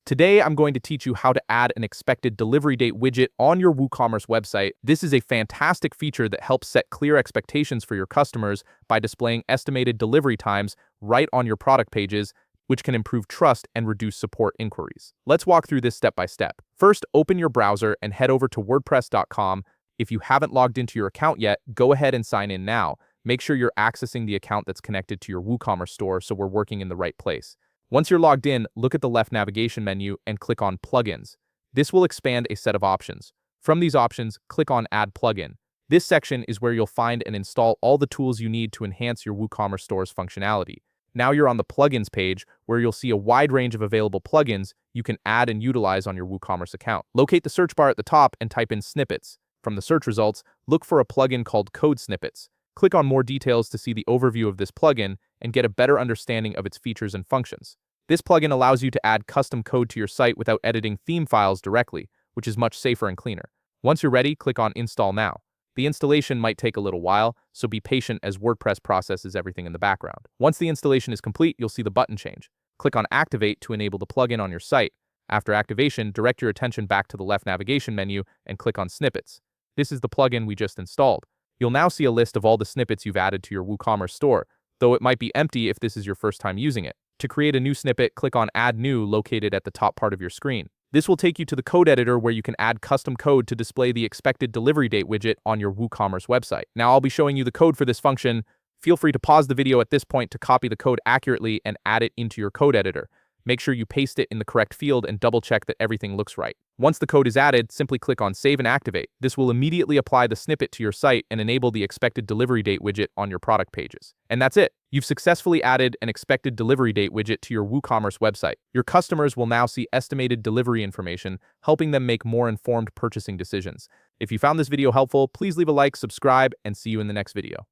Today, I'm going to teach you how to add an expected delivery date widget on your WooCommerce website. This is a fantastic feature that helps set clear expectations for your customers by displaying estimated delivery times right on your product pages, which can improve trust and reduce support inquiries. Let's walk through this step by step. First, open your browser and head over to WordPress.com. If you haven't logged into your account yet, go ahead and sign in now. Make sure you're accessing the account that's connected to your WooCommerce store so we're working in the right place. Once you're logged in, look at the left navigation menu and click on Plugins. This will expand a set of options. From these options, click on Add Plugin. This section is where you'll find and install all the tools you need to enhance your WooCommerce store's functionality. Now you're on the Plugins page, where you'll see a wide range of available plugins you can add and utilize on your WooCommerce account. Locate the search bar at the top and type in Snippets. From the search results, look for a plugin called Code Snippets. Click on More Details to see the overview of this plugin and get a better understanding of its features and functions. This plugin allows you to add custom code to your site without editing theme files directly, which is much safer and cleaner. Once you're ready, click on Install Now. The installation might take a little while, so be patient as WordPress processes everything in the background. Once the installation is complete, you'll see the button change. Click on Activate to enable the plugin on your site. After activation, direct your attention back to the left navigation menu and click on Snippets. This is the plugin we just installed. You'll now see a list of all the snippets you've added to your WooCommerce store, though it might be empty if this is your first time using it. To create a new snippet, click on Add New located at the top part of your screen. This will take you to the code editor where you can add custom code to display the expected delivery date widget on your WooCommerce website. Now I'll be showing you the code for this function. Feel free to pause the video at this point to copy the code accurately and add it into your code editor. Make sure you paste it in the correct field and double check that everything looks right. Once the code is added, simply click on Save and Activate. This will immediately apply the snippet to your site and enable the expected delivery date widget on your product pages. And that's it. You've successfully added an expected delivery date widget to your WooCommerce website. Your customers will now see estimated delivery information, helping them make more informed purchasing decisions. If you found this video helpful, please leave a like, subscribe, and see you in the next video.